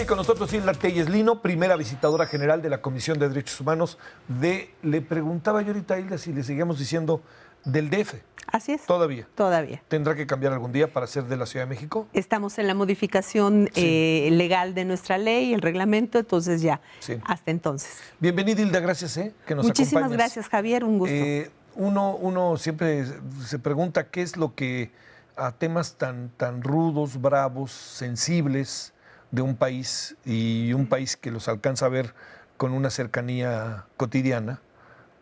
con nosotros Hilda Telles Lino, primera visitadora general de la Comisión de Derechos Humanos le preguntaba yo ahorita a Hilda si le seguíamos diciendo del DF. Así es. Todavía. Todavía. ¿Tendrá que cambiar algún día para ser de la Ciudad de México? Estamos en la modificación legal de nuestra ley, el reglamento, entonces ya, hasta entonces. Bienvenida, Hilda, gracias que nos Muchísimas acompañes. gracias, Javier, un gusto. Uno siempre se pregunta qué es lo que a temas tan rudos, bravos, sensibles de un país y un país que los alcanza a ver con una cercanía cotidiana,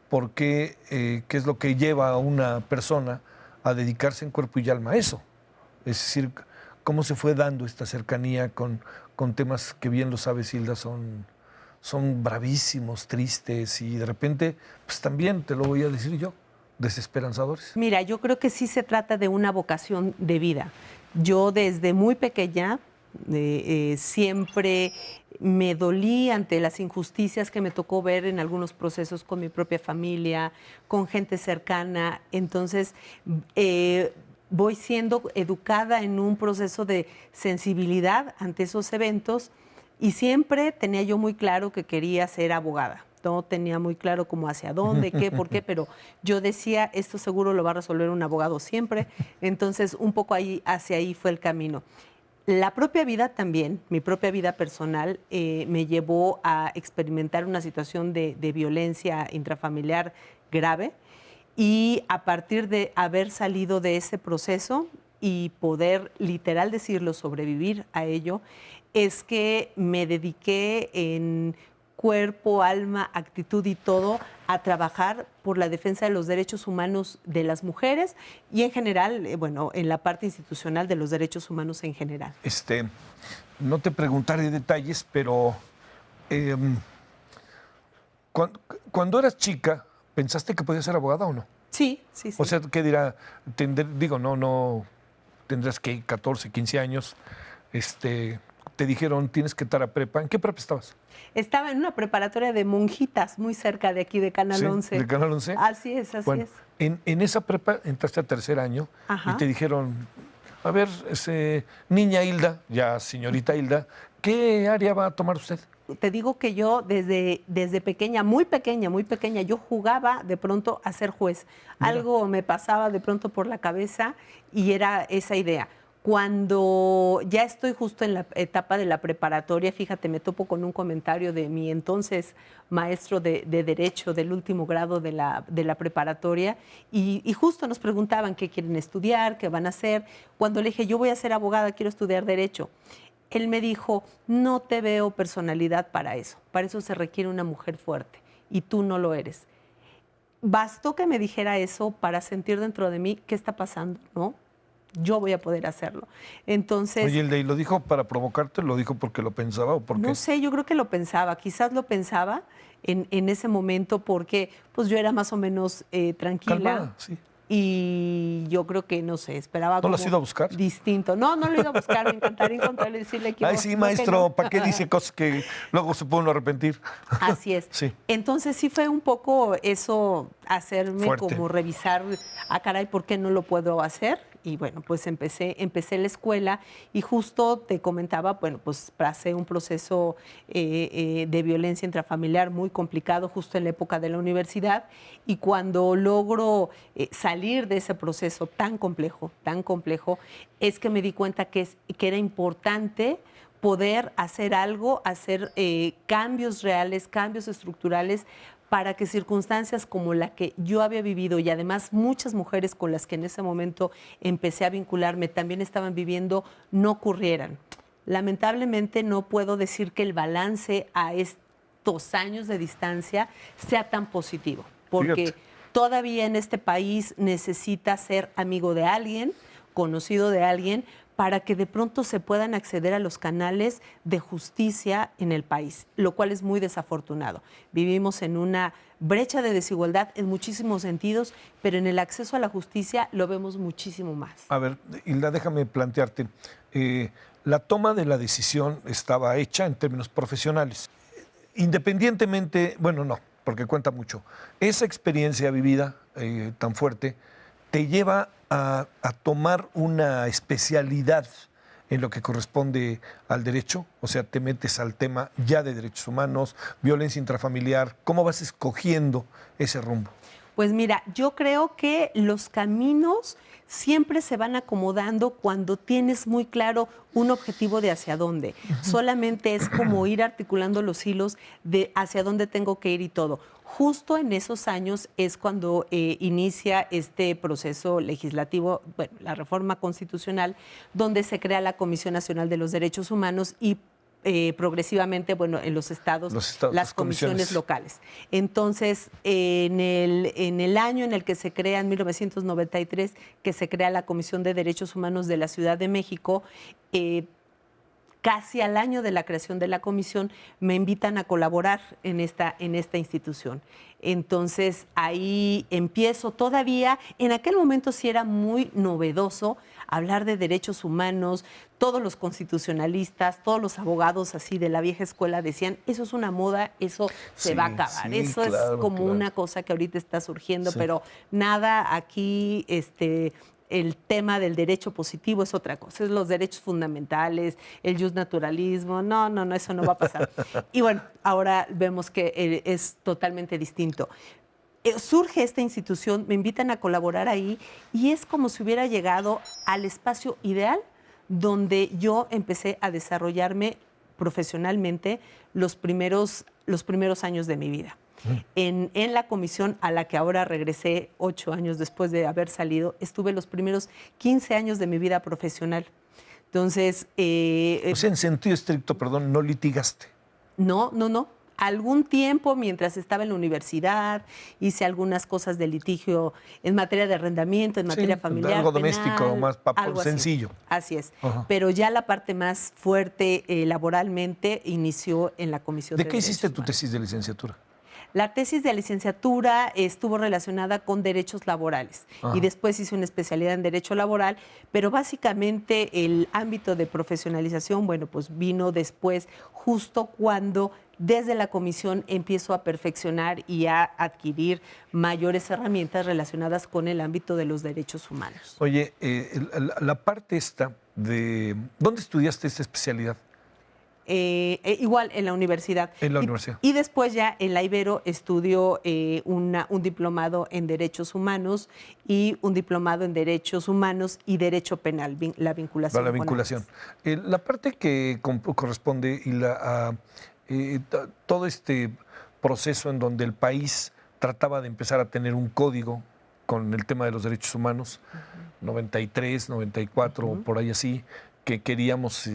¿por qué es lo que lleva a una persona a dedicarse en cuerpo y alma a eso? Es decir, ¿cómo se fue dando esta cercanía con temas que bien lo sabes, Hilda, son bravísimos, tristes y de repente, pues también te lo voy a decir yo, desesperanzadores? Mira, yo creo que sí se trata de una vocación de vida. Yo desde muy pequeña siempre me dolí ante las injusticias que me tocó ver en algunos procesos con mi propia familia, con gente cercana. Entonces, voy siendo educada en un proceso de sensibilidad ante esos eventos y siempre tenía yo muy claro que quería ser abogada. No tenía muy claro cómo hacia dónde, qué, por qué, pero yo decía, esto seguro lo va a resolver un abogado siempre. Entonces, un poco hacia ahí fue el camino. La propia vida también, mi propia vida personal, me llevó a experimentar una situación de violencia intrafamiliar grave y a partir de haber salido de ese proceso y poder literal decirlo, sobrevivir a ello, es que me dediqué en cuerpo, alma, actitud y todo a trabajar por la defensa de los derechos humanos de las mujeres y en general, bueno, en la parte institucional de los derechos humanos en general. No te preguntaré detalles, pero cuando eras chica, ¿pensaste que podías ser abogada o no? Sí. O sea, ¿qué dirá? No, tendrás que 14, 15 años, te dijeron tienes que estar a prepa. ¿En qué prepa estabas? Estaba en una preparatoria de monjitas muy cerca de aquí, de Canal 11. ¿De Canal 11? Así es, así es. En esa prepa entraste a tercer año. Ajá. Y te dijeron, a ver, niña Hilda, ya señorita Hilda, ¿qué área va a tomar usted? Te digo que yo desde pequeña, muy pequeña, yo jugaba de pronto a ser juez. Mira. Algo me pasaba de pronto por la cabeza y era esa idea. Cuando ya estoy justo en la etapa de la preparatoria, fíjate, me topo con un comentario de mi entonces maestro de Derecho del último grado de la preparatoria y justo nos preguntaban qué quieren estudiar, qué van a hacer. Cuando le dije, yo voy a ser abogada, quiero estudiar Derecho, él me dijo, no te veo personalidad para eso se requiere una mujer fuerte y tú no lo eres. Bastó que me dijera eso para sentir dentro de mí qué está pasando, ¿no? Yo voy a poder hacerlo. Entonces... Oye, ¿y lo dijo para provocarte? ¿Lo dijo porque lo pensaba o por qué? No sé, yo creo que lo pensaba. Quizás lo pensaba en ese momento porque pues yo era más o menos tranquila. Calmada, sí. Y yo creo que, no sé, esperaba ¿No lo has ido a buscar? Distinto. No lo he ido a buscar. Me encantaría encontrarle y decirle que... Ay, sí, maestro, no. ¿Para qué dice cosas que luego se puede uno arrepentir? Así es. Sí. Entonces sí fue un poco eso, hacerme fuerte. Como revisar, caray, ¿por qué no lo puedo hacer? Y bueno, pues empecé la escuela y justo te comentaba, bueno, pues pasé un proceso de violencia intrafamiliar muy complicado justo en la época de la universidad y cuando logro salir de ese proceso tan complejo, es que me di cuenta que era importante poder hacer algo, hacer cambios reales, cambios estructurales para que circunstancias como la que yo había vivido y además muchas mujeres con las que en ese momento empecé a vincularme también estaban viviendo, no ocurrieran. Lamentablemente no puedo decir que el balance a estos años de distancia sea tan positivo, porque todavía en este país necesita ser amigo de alguien, conocido de alguien, para que de pronto se puedan acceder a los canales de justicia en el país, lo cual es muy desafortunado. Vivimos en una brecha de desigualdad en muchísimos sentidos, pero en el acceso a la justicia lo vemos muchísimo más. A ver, Hilda, déjame plantearte. La toma de la decisión estaba hecha en términos profesionales. Independientemente, bueno, no, porque cuenta mucho. Esa experiencia vivida tan fuerte te lleva a tomar una especialidad en lo que corresponde al derecho? O sea, te metes al tema ya de derechos humanos, violencia intrafamiliar. ¿Cómo vas escogiendo ese rumbo? Pues mira, yo creo que los caminos siempre se van acomodando cuando tienes muy claro un objetivo de hacia dónde. Solamente es como ir articulando los hilos de hacia dónde tengo que ir y todo. Justo en esos años es cuando inicia este proceso legislativo, bueno, la reforma constitucional, donde se crea la Comisión Nacional de los Derechos Humanos y progresivamente, bueno, en los estados, las comisiones locales. Entonces, en el año en el que se crea, en 1993, que se crea la Comisión de Derechos Humanos de la Ciudad de México, casi al año de la creación de la comisión, me invitan a colaborar en esta institución. Entonces, ahí empiezo todavía, en aquel momento sí era muy novedoso hablar de derechos humanos, todos los constitucionalistas, todos los abogados así de la vieja escuela decían, eso es una moda, eso se va a acabar, eso es como una cosa que ahorita está surgiendo, pero nada aquí, el tema del derecho positivo es otra cosa, es los derechos fundamentales, el justnaturalismo, no, eso no va a pasar. Y bueno, ahora vemos que es totalmente distinto. Surge esta institución, me invitan a colaborar ahí y es como si hubiera llegado al espacio ideal donde yo empecé a desarrollarme profesionalmente los primeros años de mi vida. En la comisión a la que ahora regresé 8 años después de haber salido, estuve los primeros 15 años de mi vida profesional. Entonces... o sea, en sentido estricto, perdón, ¿no litigaste? No. Algún tiempo, mientras estaba en la universidad, hice algunas cosas de litigio en materia de arrendamiento, en materia familiar, algo penal, doméstico, más algo sencillo. Así es. Pero ya la parte más fuerte laboralmente inició en la Comisión de Derechos Humanos. ¿De qué hiciste tu tesis de licenciatura? La tesis de licenciatura estuvo relacionada con derechos laborales y después hice una especialidad en derecho laboral, pero básicamente el ámbito de profesionalización, bueno, pues vino después, justo cuando desde la comisión empiezo a perfeccionar y a adquirir mayores herramientas relacionadas con el ámbito de los derechos humanos. Oye, la parte esta de... ¿Dónde estudiaste esta especialidad? Igual en la universidad. En la universidad. Y después ya en la Ibero estudio un diplomado en Derechos Humanos y un diplomado en Derechos Humanos y Derecho Penal, la vinculación. La vinculación. La parte que corresponde y todo este proceso en donde el país trataba de empezar a tener un código con el tema de los derechos humanos, 93, 94, por ahí así, que queríamos...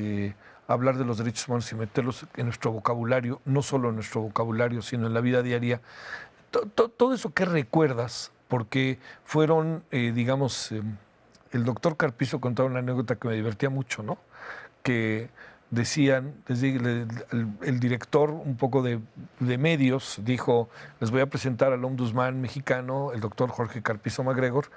hablar de los derechos humanos y meterlos en nuestro vocabulario, no solo en nuestro vocabulario, sino en la vida diaria. Todo eso que recuerdas, porque fueron, digamos, el doctor Carpizo contaba una anécdota que me divertía mucho, ¿no? Que decían, el director un poco de medios dijo, les voy a presentar al ombudsman mexicano, el doctor Jorge Carpizo MacGregor,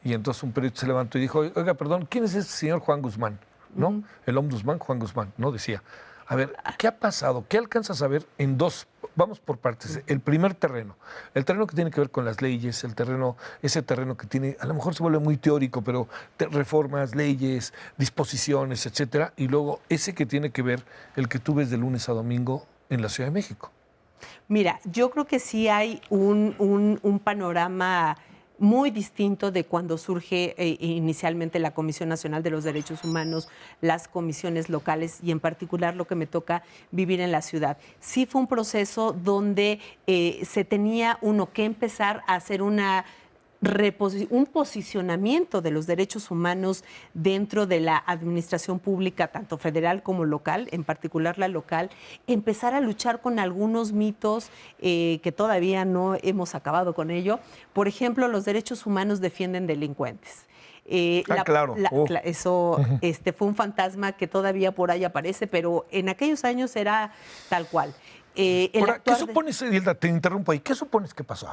y entonces un periodista se levantó y dijo, oiga, perdón, ¿quién es ese señor Juan Guzmán? ¿No? El ombudsman Juan Guzmán, ¿no? Decía, a ver, ¿qué ha pasado? ¿Qué alcanzas a ver en dos? Vamos por partes. El primer terreno, el terreno que tiene que ver con las leyes, ese terreno que tiene, a lo mejor se vuelve muy teórico, pero reformas, leyes, disposiciones, etcétera, y luego ese que tiene que ver, el que tú ves de lunes a domingo en la Ciudad de México. Mira, yo creo que sí hay un panorama muy distinto de cuando surge inicialmente la Comisión Nacional de los Derechos Humanos, las comisiones locales y en particular lo que me toca vivir en la ciudad. Sí fue un proceso donde se tenía uno que empezar a hacer un posicionamiento de los derechos humanos dentro de la administración pública, tanto federal como local, en particular la local, empezar a luchar con algunos mitos que todavía no hemos acabado con ello. Por ejemplo, los derechos humanos defienden delincuentes. Claro. Eso fue un fantasma que todavía por ahí aparece, pero en aquellos años era tal cual. ¿Qué supones, Hilda, te interrumpo ahí, qué supones que pasó?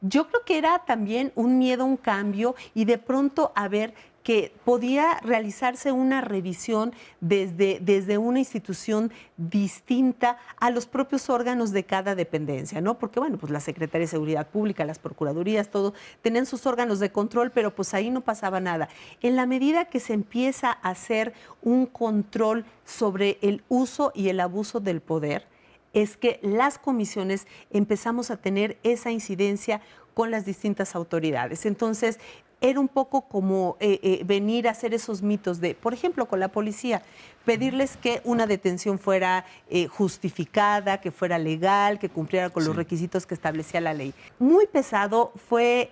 Yo creo que era también un miedo, un cambio y de pronto a ver que podía realizarse una revisión desde una institución distinta a los propios órganos de cada dependencia, ¿no? Porque, bueno, pues la Secretaría de Seguridad Pública, las Procuradurías, todo, tenían sus órganos de control, pero pues ahí no pasaba nada. En la medida que se empieza a hacer un control sobre el uso y el abuso del poder, es que las comisiones empezamos a tener esa incidencia con las distintas autoridades. Entonces, era un poco como venir a hacer esos mitos de, por ejemplo, con la policía, pedirles que una detención fuera justificada, que fuera legal, que cumpliera con los requisitos que establecía la ley. Muy pesado fue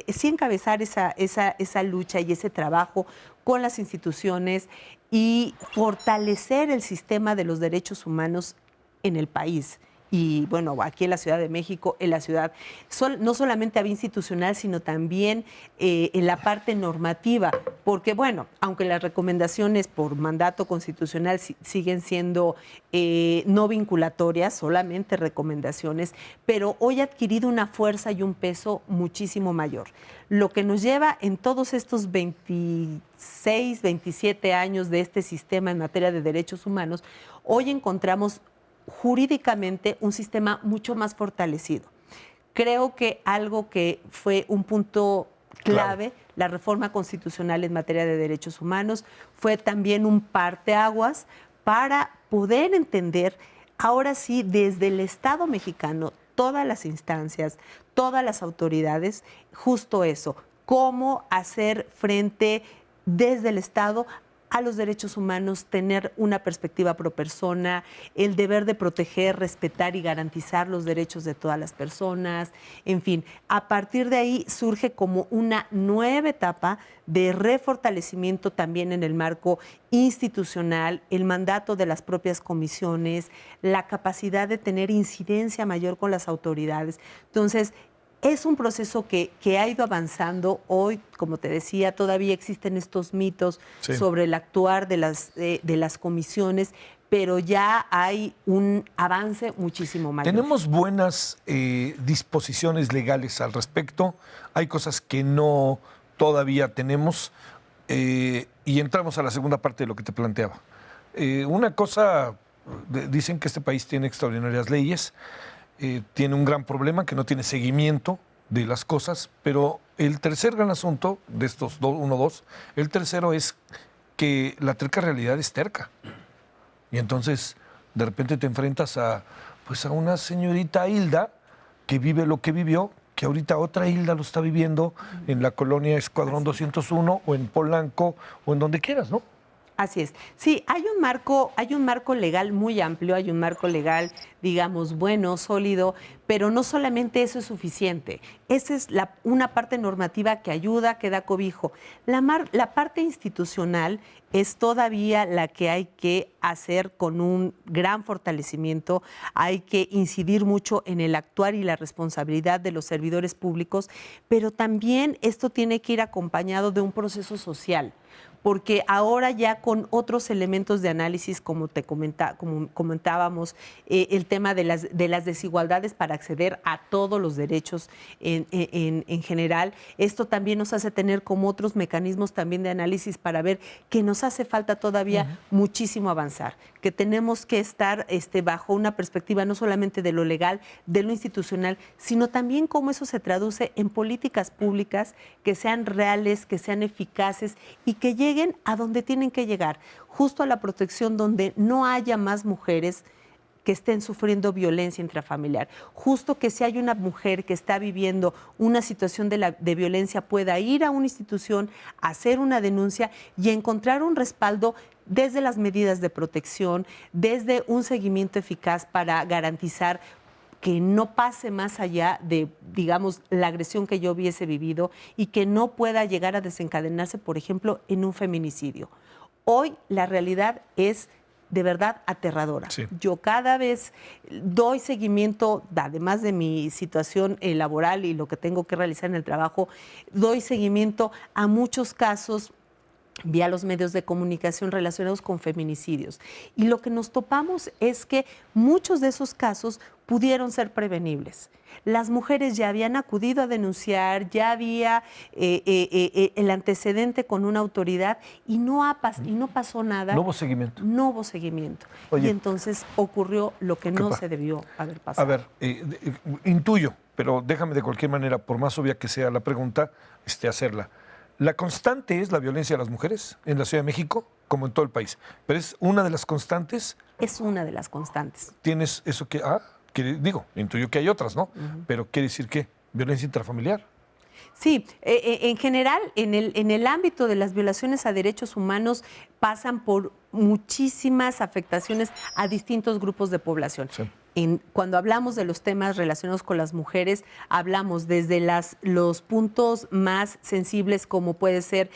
sí encabezar esa lucha y ese trabajo con las instituciones y fortalecer el sistema de los derechos humanos en el país. Y bueno, aquí en la Ciudad de México, en la ciudad, no solamente había institucional, sino también en la parte normativa, porque bueno, aunque las recomendaciones por mandato constitucional siguen siendo no vinculatorias, solamente recomendaciones, pero hoy ha adquirido una fuerza y un peso muchísimo mayor. Lo que nos lleva en todos estos 26, 27 años de este sistema en materia de derechos humanos, hoy encontramos jurídicamente un sistema mucho más fortalecido. Creo que algo que fue un punto clave, la reforma constitucional en materia de derechos humanos, fue también un parteaguas para poder entender, ahora sí, desde el Estado mexicano, todas las instancias, todas las autoridades, justo eso, cómo hacer frente desde el Estado a los derechos humanos, tener una perspectiva pro persona, el deber de proteger, respetar y garantizar los derechos de todas las personas. En fin, a partir de ahí surge como una nueva etapa de refortalecimiento también en el marco institucional, el mandato de las propias comisiones, la capacidad de tener incidencia mayor con las autoridades. Entonces, es un proceso que ha ido avanzando. Hoy, como te decía, todavía existen estos mitos sobre el actuar de las comisiones, pero ya hay un avance muchísimo mayor. Tenemos buenas disposiciones legales al respecto. Hay cosas que no todavía tenemos. Y entramos a la segunda parte de lo que te planteaba. Una cosa, dicen que este país tiene extraordinarias leyes. Tiene un gran problema que no tiene seguimiento de las cosas, pero el tercer gran asunto de estos dos, el tercero es que la terca realidad es terca. Y entonces de repente te enfrentas a una señorita Hilda que vive lo que vivió, que ahorita otra Hilda lo está viviendo en la colonia Escuadrón 201 o en Polanco o en donde quieras, ¿no? Así es. Sí, hay un marco legal muy amplio, hay un marco legal, digamos, bueno, sólido, pero no solamente eso es suficiente. Esa es una parte normativa que ayuda, que da cobijo. La parte institucional es todavía la que hay que hacer con un gran fortalecimiento. Hay que incidir mucho en el actuar y la responsabilidad de los servidores públicos, pero también esto tiene que ir acompañado de un proceso social, porque ahora ya con otros elementos de análisis, como comentábamos, el tema de las desigualdades para acceder a todos los derechos en general, esto también nos hace tener como otros mecanismos también de análisis para ver que nos hace falta todavía muchísimo avanzar, que tenemos que estar bajo una perspectiva no solamente de lo legal, de lo institucional, sino también cómo eso se traduce en políticas públicas que sean reales, que sean eficaces y que lleguen a donde tienen que llegar, justo a la protección donde no haya más mujeres que estén sufriendo violencia intrafamiliar. Justo que si hay una mujer que está viviendo una situación de violencia pueda ir a una institución, hacer una denuncia y encontrar un respaldo desde las medidas de protección, desde un seguimiento eficaz para garantizar que no pase más allá de, digamos, la agresión que yo hubiese vivido y que no pueda llegar a desencadenarse, por ejemplo, en un feminicidio. Hoy la realidad es de verdad aterradora. Sí. Yo cada vez doy seguimiento, además de mi situación laboral y lo que tengo que realizar en el trabajo, doy seguimiento a muchos casos vía los medios de comunicación relacionados con feminicidios. Y lo que nos topamos es que muchos de esos casos pudieron ser prevenibles. Las mujeres ya habían acudido a denunciar, ya había el antecedente con una autoridad y no pasó nada. No hubo seguimiento. No hubo seguimiento. Oye, y entonces ocurrió lo que no se debió haber pasado. A ver, intuyo, pero déjame de cualquier manera, por más obvia que sea la pregunta, hacerla. ¿La constante es la violencia a las mujeres en la Ciudad de México, como en todo el país? ¿Pero es una de las constantes? Es una de las constantes. ¿Tienes eso que...? Intuyo que hay otras, ¿no? Pero ¿quiere decir qué? ¿Violencia intrafamiliar? Sí, en general, en el ámbito de las violaciones a derechos humanos pasan por muchísimas afectaciones a distintos grupos de población. Sí. Cuando hablamos de los temas relacionados con las mujeres, hablamos desde los puntos más sensibles, como puede ser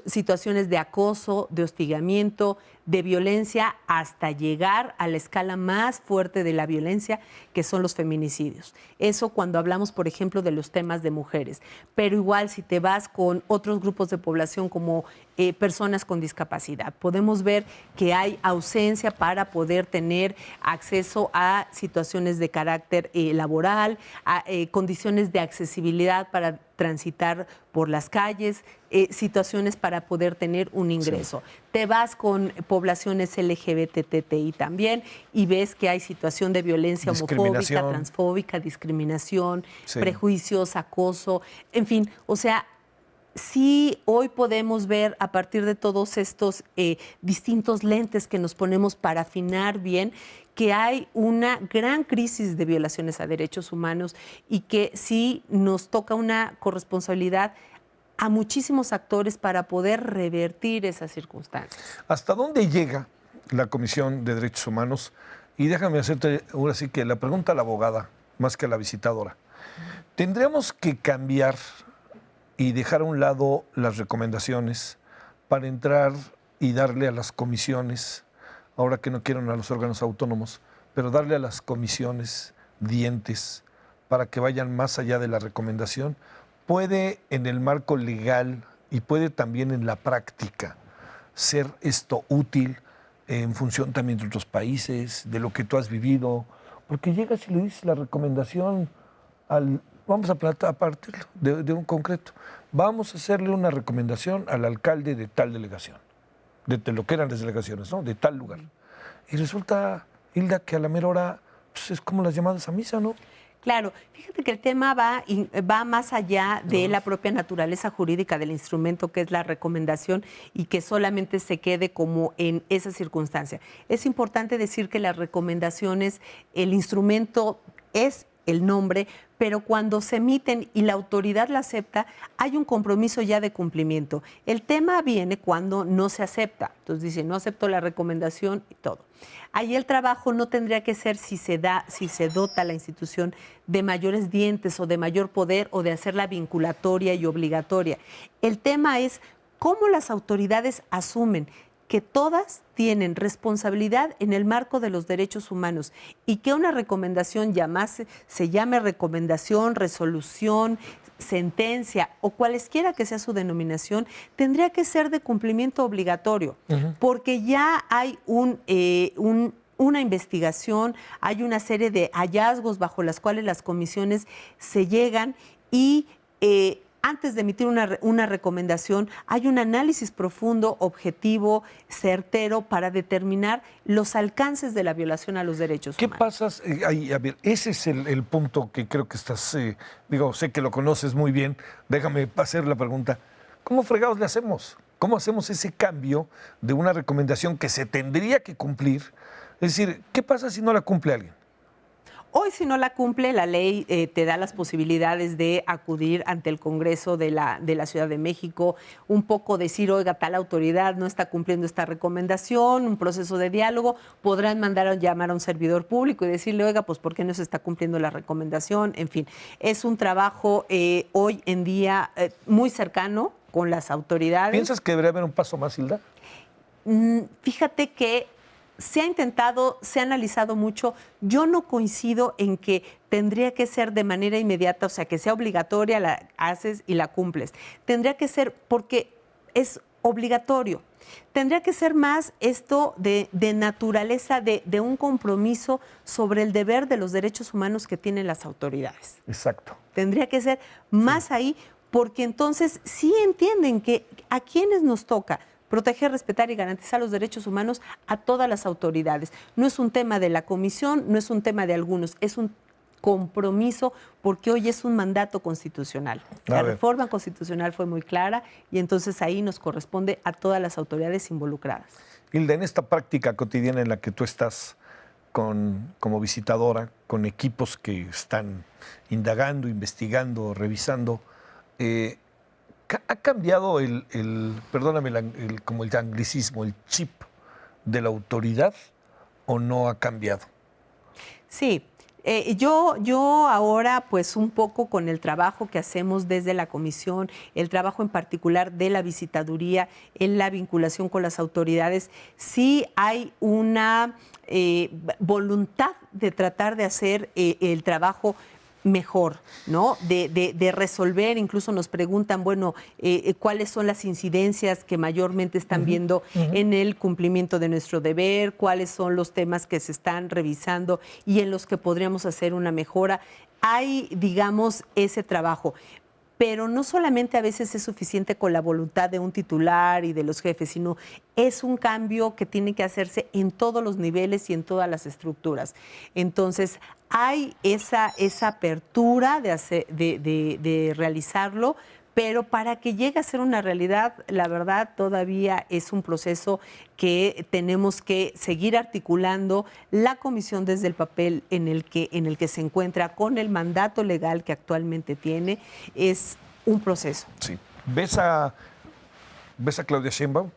situaciones de acoso, de hostigamiento, de violencia, hasta llegar a la escala más fuerte de la violencia, que son los feminicidios. Eso cuando hablamos, por ejemplo, de los temas de mujeres. Pero igual, si te vas con otros grupos de población como personas con discapacidad, podemos ver que hay ausencia para poder tener acceso a situaciones de carácter laboral, a condiciones de accesibilidad para transitar por las calles, situaciones para poder tener un ingreso. Sí. Te vas con poblaciones LGBTTI también y ves que hay situación de violencia homofóbica, transfóbica, discriminación, sí, prejuicios, acoso, en fin, o sea, sí, hoy podemos ver a partir de todos estos distintos lentes que nos ponemos para afinar bien que hay una gran crisis de violaciones a derechos humanos y que sí nos toca una corresponsabilidad a muchísimos actores para poder revertir esas circunstancias. ¿Hasta dónde llega la Comisión de Derechos Humanos? Y déjame hacerte ahora sí que la pregunta a la abogada, más que a la visitadora. ¿Tendríamos que cambiar y dejar a un lado las recomendaciones para entrar y darle a las comisiones, ahora que no quieren a los órganos autónomos, pero darle a las comisiones dientes para que vayan más allá de la recomendación? ¿Puede en el marco legal y puede también en la práctica ser esto útil en función también de otros países, de lo que tú has vivido? Porque llegas y le dices la recomendación al... Vamos a partir de un concreto. Vamos a hacerle una recomendación al alcalde de tal delegación, de lo que eran las delegaciones, ¿no? De tal lugar. Y resulta, Hilda, que a la mera hora pues es como las llamadas a misa, ¿no? Claro, fíjate que el tema va más allá de la propia naturaleza jurídica del instrumento, que es la recomendación, y que solamente se quede como en esa circunstancia. Es importante decir que las recomendaciones, el instrumento es el nombre, pero cuando se emiten y la autoridad la acepta, hay un compromiso ya de cumplimiento. El tema viene cuando no se acepta. Entonces dice, no acepto la recomendación y todo. Ahí el trabajo no tendría que ser si se dota a la institución de mayores dientes o de mayor poder o de hacerla vinculatoria y obligatoria. El tema es cómo las autoridades asumen que todas tienen responsabilidad en el marco de los derechos humanos y que una recomendación se llame recomendación, resolución, sentencia o cualesquiera que sea su denominación, tendría que ser de cumplimiento obligatorio, porque ya hay una investigación, hay una serie de hallazgos bajo las cuales las comisiones se llegan y antes de emitir una recomendación, hay un análisis profundo, objetivo, certero, para determinar los alcances de la violación a los derechos humanos. ¿Qué pasa? A ver, ese es el punto que creo que estás, sé que lo conoces muy bien, déjame hacer la pregunta. ¿Cómo fregados le hacemos? ¿Cómo hacemos ese cambio de una recomendación que se tendría que cumplir? Es decir, ¿qué pasa si no la cumple alguien? Hoy, si no la cumple, la ley te da las posibilidades de acudir ante el Congreso de la Ciudad de México, un poco decir, oiga, tal autoridad no está cumpliendo esta recomendación, un proceso de diálogo, podrán mandar a llamar a un servidor público y decirle, oiga, pues ¿por qué no se está cumpliendo la recomendación? En fin, es un trabajo hoy en día muy cercano con las autoridades. ¿Piensas que debería haber un paso más, Hilda? Fíjate que se ha intentado, se ha analizado mucho. Yo no coincido en que tendría que ser de manera inmediata, o sea, que sea obligatoria, la haces y la cumples. Tendría que ser porque es obligatorio. Tendría que ser más esto de naturaleza, de un compromiso sobre el deber de los derechos humanos que tienen las autoridades. Exacto. Tendría que ser más ahí, porque entonces sí entienden que a quienes nos toca proteger, respetar y garantizar los derechos humanos a todas las autoridades. No es un tema de la comisión, no es un tema de algunos, es un compromiso, porque hoy es un mandato constitucional. La reforma constitucional fue muy clara y entonces ahí nos corresponde a todas las autoridades involucradas. Hilda, en esta práctica cotidiana en la que tú estás como visitadora, con equipos que están indagando, investigando, revisando, ¿ha cambiado perdóname, como el anglicismo, el chip de la autoridad o no ha cambiado? Sí. Yo ahora, pues un poco con el trabajo que hacemos desde la comisión, el trabajo en particular de la visitaduría, en la vinculación con las autoridades, sí hay una voluntad de tratar de hacer el trabajo mejor, ¿no? De resolver, incluso nos preguntan, bueno, cuáles son las incidencias que mayormente están viendo en el cumplimiento de nuestro deber, cuáles son los temas que se están revisando y en los que podríamos hacer una mejora. Hay, digamos, ese trabajo. Pero no solamente a veces es suficiente con la voluntad de un titular y de los jefes, sino es un cambio que tiene que hacerse en todos los niveles y en todas las estructuras. Entonces, hay esa apertura de realizarlo, pero para que llegue a ser una realidad, la verdad, todavía es un proceso que tenemos que seguir articulando la comisión desde el papel en el que se encuentra, con el mandato legal que actualmente tiene. Es un proceso. Sí. ¿Ves a Claudia Sheinbaum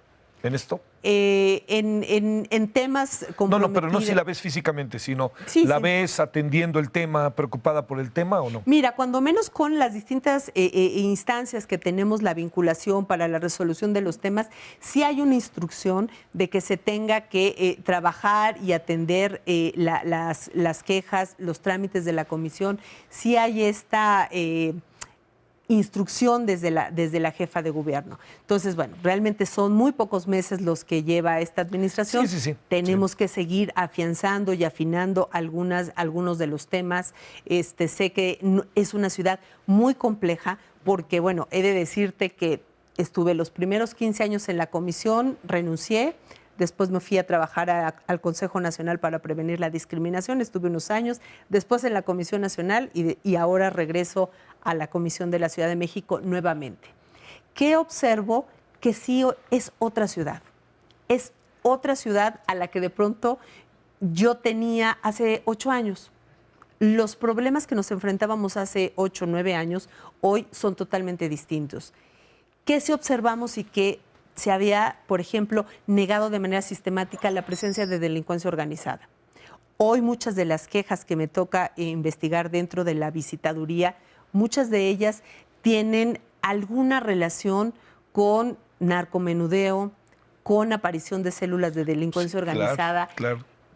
en esto? En temas comprometidos. No, pero no si la ves físicamente, sino ¿la ves atendiendo el tema, preocupada por el tema o no? Mira, cuando menos con las distintas instancias que tenemos la vinculación para la resolución de los temas, sí hay una instrucción de que se tenga que trabajar y atender las quejas, los trámites de la comisión. Sí hay esta instrucción desde la jefa de gobierno. Entonces, bueno, realmente son muy pocos meses los que lleva esta administración. Sí. Tenemos que seguir afianzando y afinando algunos de los temas. Sé que es una ciudad muy compleja porque, bueno, he de decirte que estuve los primeros 15 años en la comisión, renuncié. Después me fui a trabajar al Consejo Nacional para Prevenir la Discriminación, estuve unos años, después en la Comisión Nacional y ahora regreso a la Comisión de la Ciudad de México nuevamente. ¿Qué observo? Que sí es otra ciudad a la que de pronto yo tenía hace 8 años. Los problemas que nos enfrentábamos hace 8 o 9 años hoy son totalmente distintos. ¿Qué sí observamos y qué se había, por ejemplo, negado de manera sistemática la presencia de delincuencia organizada? Hoy muchas de las quejas que me toca investigar dentro de la visitaduría, muchas de ellas tienen alguna relación con narcomenudeo, con aparición de células de delincuencia organizada,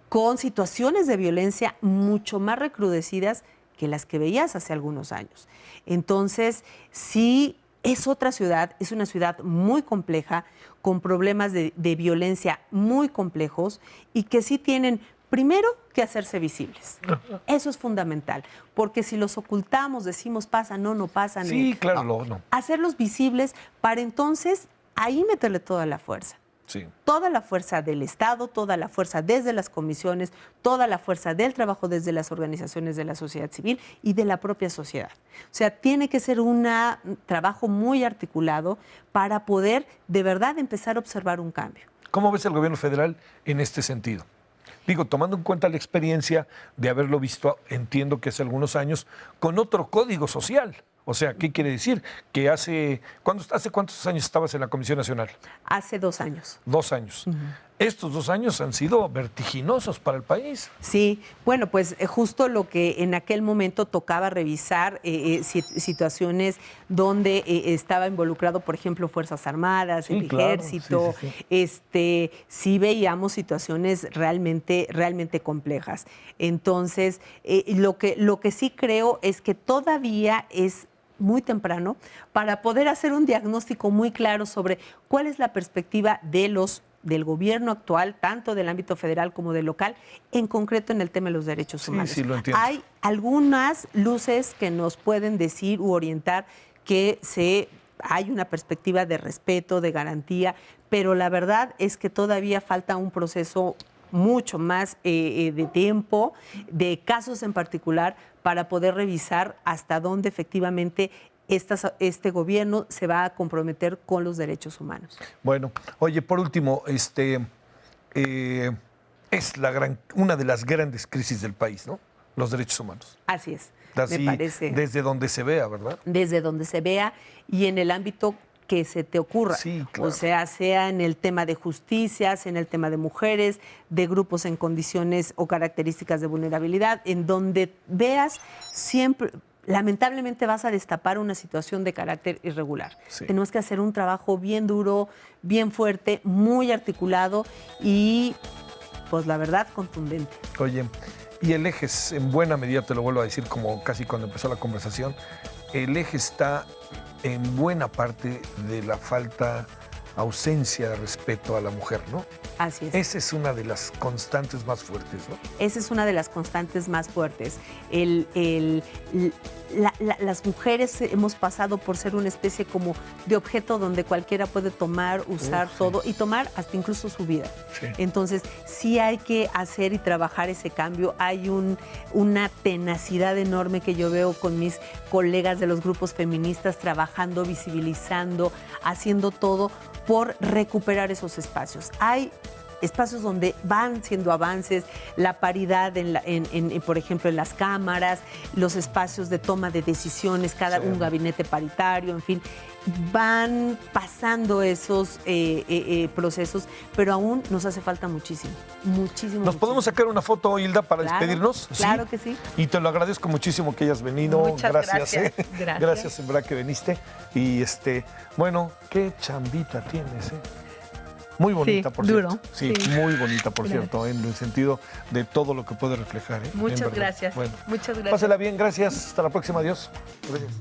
con situaciones de violencia mucho más recrudecidas que las que veías hace algunos años. Entonces, sí, es otra ciudad, es una ciudad muy compleja, con problemas de violencia muy complejos y que sí tienen, primero, que hacerse visibles. Eso es fundamental, porque si los ocultamos, decimos pasa, no pasa. Sí, claro, no. Hacerlos visibles para entonces ahí meterle toda la fuerza. Sí. Toda la fuerza del Estado, toda la fuerza desde las comisiones, toda la fuerza del trabajo desde las organizaciones de la sociedad civil y de la propia sociedad. O sea, tiene que ser un trabajo muy articulado para poder de verdad empezar a observar un cambio. ¿Cómo ves el gobierno federal en este sentido? Digo, tomando en cuenta la experiencia de haberlo visto, entiendo que hace algunos años, con otro código social. O sea, ¿qué quiere decir? Que ¿hace cuántos años estabas en la Comisión Nacional? Hace 2 años. 2 años. Estos 2 años han sido vertiginosos para el país. Sí, bueno, pues justo lo que en aquel momento tocaba revisar, situaciones donde estaba involucrado, por ejemplo, Fuerzas Armadas, el Ejército, sí veíamos situaciones realmente complejas. Entonces, lo que sí creo es que todavía es muy temprano para poder hacer un diagnóstico muy claro sobre cuál es la perspectiva del gobierno actual, tanto del ámbito federal como del local, en concreto en el tema de los derechos humanos. Sí, lo entiendo. Hay algunas luces que nos pueden decir u orientar que hay una perspectiva de respeto, de garantía, pero la verdad es que todavía falta un proceso mucho más de tiempo, de casos en particular, para poder revisar hasta dónde efectivamente este gobierno se va a comprometer con los derechos humanos. Bueno, oye, por último, es una de las grandes crisis del país, ¿no? Los derechos humanos. Así es. Así, me parece. Desde donde se vea, ¿verdad? Desde donde se vea y en el ámbito que se te ocurra. Sí, claro. O sea en el tema de justicia, sea en el tema de mujeres, de grupos en condiciones o características de vulnerabilidad, en donde veas siempre, lamentablemente vas a destapar una situación de carácter irregular. Sí. Tenemos que hacer un trabajo bien duro, bien fuerte, muy articulado y, pues la verdad, contundente. Oye, y el eje, en buena medida, te lo vuelvo a decir como casi cuando empezó la conversación, el eje está en buena parte de la ausencia de respeto a la mujer, ¿no? Así es. Esa es una de las constantes más fuertes, ¿no? Esa es una de las constantes más fuertes. Las mujeres hemos pasado por ser una especie como de objeto donde cualquiera puede tomar, usar todo y tomar hasta incluso su vida. Sí. Entonces, sí hay que hacer y trabajar ese cambio. Hay una tenacidad enorme que yo veo con mis colegas de los grupos feministas trabajando, visibilizando, haciendo todo por recuperar esos espacios. Hay espacios donde van siendo avances, la paridad, por ejemplo, en las cámaras, los espacios de toma de decisiones, un gabinete paritario, en fin, van pasando esos procesos, pero aún nos hace falta muchísimo. ¿Nos podemos sacar una foto, Hilda, para despedirnos? Claro que sí. Y te lo agradezco muchísimo que hayas venido. Muchas gracias. Gracias, en verdad, que viniste. Y bueno, qué chambita tienes, Muy bonita, por cierto. Sí, muy bonita, por cierto, en el sentido de todo lo que puede reflejar. Muchas gracias. Bueno, muchas gracias. Pásela bien, gracias. Hasta la próxima, adiós. Gracias.